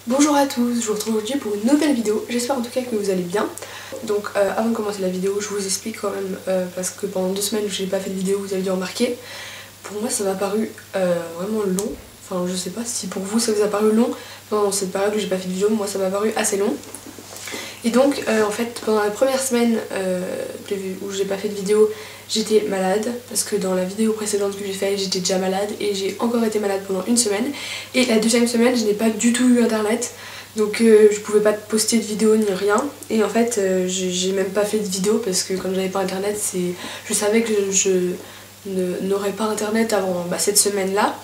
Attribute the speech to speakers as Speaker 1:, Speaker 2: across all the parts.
Speaker 1: Bonjour à tous, je vous retrouve aujourd'hui pour une nouvelle vidéo, j'espère en tout cas que vous allez bien. Donc avant de commencer la vidéo, je vous explique quand même, parce que pendant 2 semaines où je n'ai pas fait de vidéo, vous avez dû remarquer, pour moi ça m'a paru vraiment long. Enfin je sais pas si pour vous ça vous a paru long, pendant cette période où j'ai pas fait de vidéo, moi ça m'a paru assez long. Et donc en fait pendant la première semaine où j'ai pas fait de vidéo, j'étais malade parce que dans la vidéo précédente que j'ai fait j'étais déjà malade et j'ai encore été malade pendant une semaine. Et la deuxième semaine je n'ai pas du tout eu internet, donc je pouvais pas poster de vidéo ni rien. Et en fait j'ai même pas fait de vidéo parce que comme j'avais pas internet, je savais que je n'aurais pas internet avant cette semaine là.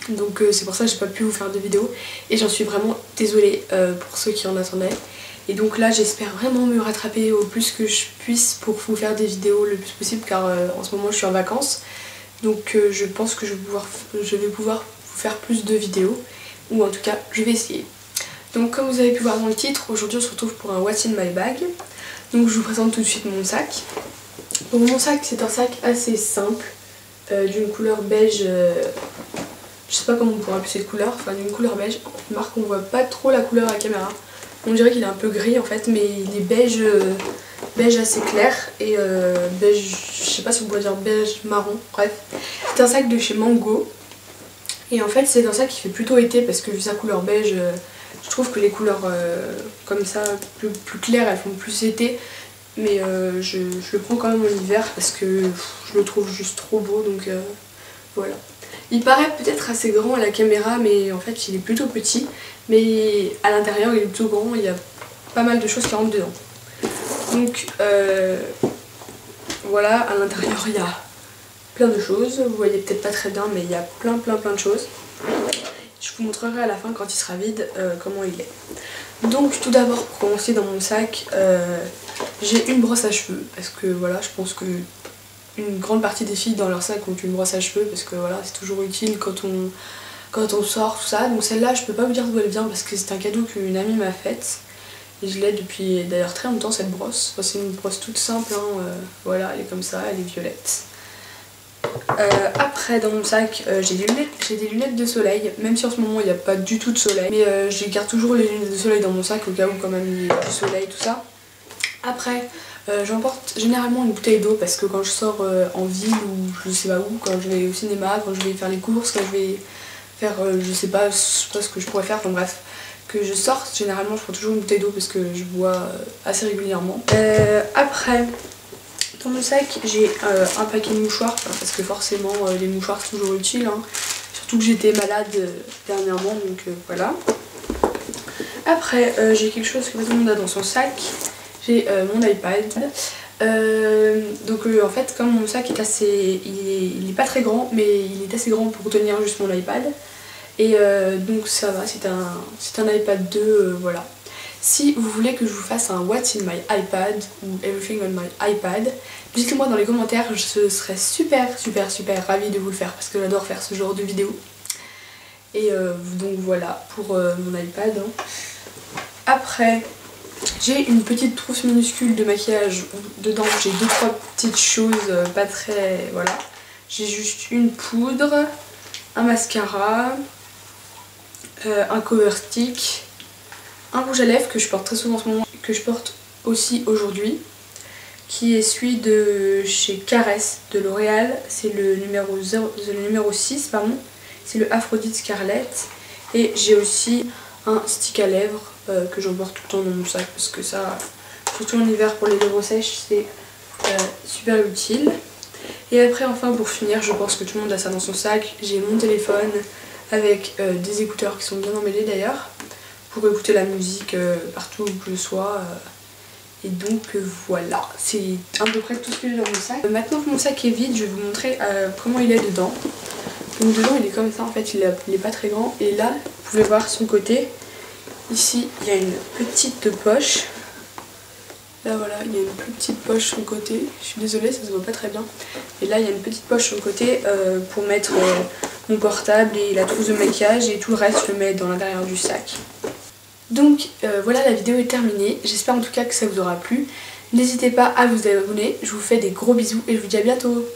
Speaker 1: Donc c'est pour ça que j'ai pas pu vous faire de vidéo et j'en suis vraiment désolée pour ceux qui en attendaient. Et donc là j'espère vraiment me rattraper au plus que je puisse pour vous faire des vidéos le plus possible, car en ce moment je suis en vacances. Donc je pense que je vais pouvoir vous faire plus de vidéos, ou en tout cas je vais essayer. Donc comme vous avez pu voir dans le titre, aujourd'hui on se retrouve pour un What's in my bag. Donc je vous présente tout de suite mon sac. Donc mon sac, c'est un sac assez simple, d'une couleur beige, je sais pas comment on pourrait appeler cette couleur, enfin d'une couleur beige. Remarque, on voit pas trop la couleur à la caméra. On dirait qu'il est un peu gris en fait, mais il est beige, beige assez clair et beige, je sais pas si on pourrait dire beige marron, bref. C'est un sac de chez Mango et en fait c'est un sac qui fait plutôt été parce que vu sa couleur beige, je trouve que les couleurs comme ça plus claires elles font plus été, mais je le prends quand même en hiver parce que je le trouve juste trop beau, donc voilà. Il paraît peut-être assez grand à la caméra, mais en fait il est plutôt petit. Mais à l'intérieur il est plutôt grand, il y a pas mal de choses qui rentrent dedans. Donc voilà, à l'intérieur il y a plein de choses. Vous voyez peut-être pas très bien, mais il y a plein de choses. Je vous montrerai à la fin quand il sera vide comment il est. Donc tout d'abord, pour commencer, dans mon sac, j'ai une brosse à cheveux. Parce que voilà, je pense que une grande partie des filles dans leur sac ont une brosse à cheveux, parce que voilà, c'est toujours utile quand on sort, tout ça. Donc celle-là, je peux pas vous dire d'où elle vient parce que c'est un cadeau qu'une amie m'a fait. Et je l'ai depuis d'ailleurs très longtemps, cette brosse. Enfin, c'est une brosse toute simple, hein. Voilà, elle est comme ça, elle est violette. Après, dans mon sac, j'ai des lunettes de soleil, même si en ce moment il n'y a pas du tout de soleil. Mais je garde toujours les lunettes de soleil dans mon sac au cas où quand même il y a du soleil, tout ça. Après, j'emporte généralement une bouteille d'eau parce que quand je sors en ville ou je sais pas où, quand je vais au cinéma, quand je vais faire les courses, quand je vais faire je sais pas ce que je pourrais faire, enfin bref, que je sorte, généralement je prends toujours une bouteille d'eau parce que je bois assez régulièrement. Après, dans mon sac j'ai un paquet de mouchoirs, parce que forcément les mouchoirs c'est toujours utile, hein. Surtout que j'étais malade dernièrement, donc voilà. Après j'ai quelque chose que tout le monde a dans son sac, j'ai mon iPad. Donc en fait, comme mon sac est assez, il est pas très grand, mais il est assez grand pour tenir juste mon iPad. Et donc ça va, c'est un iPad 2, voilà. Si vous voulez que je vous fasse un What's in my iPad ou Everything on my iPad, dites-le moi dans les commentaires, je serais super ravie de vous le faire parce que j'adore faire ce genre de vidéo. Et donc voilà pour mon iPad, hein. Après, j'ai une petite trousse minuscule de maquillage où dedans j'ai 2-3 petites choses pas très, voilà. J'ai juste une poudre, un mascara, un cover stick, un rouge à lèvres que je porte très souvent en ce moment, que je porte aussi aujourd'hui, qui est celui de chez Caresse de L'Oréal, c'est le numéro 6, pardon, c'est le Aphrodite Scarlet. Et j'ai aussi un stick à lèvres que j'emporte tout le temps dans mon sac parce que ça, surtout en hiver pour les lèvres sèches, c'est super utile. Et après, enfin pour finir, je pense que tout le monde a ça dans son sac, j'ai mon téléphone avec des écouteurs qui sont bien emmêlés d'ailleurs pour écouter la musique partout où que je sois. Et donc voilà, c'est à peu près tout ce que j'ai dans mon sac. Maintenant que mon sac est vide, je vais vous montrer comment il est dedans. Donc dedans il est comme ça en fait, il est pas très grand. Et là, vous pouvez voir son côté. Ici, il y a une petite poche. Là voilà, il y a une plus petite poche sur le côté. Je suis désolée, ça se voit pas très bien. Et là, il y a une petite poche sur le côté pour mettre mon portable et la trousse de maquillage. Et tout le reste, je le mets dans l'intérieur du sac. Donc voilà, la vidéo est terminée. J'espère en tout cas que ça vous aura plu. N'hésitez pas à vous abonner. Je vous fais des gros bisous et je vous dis à bientôt.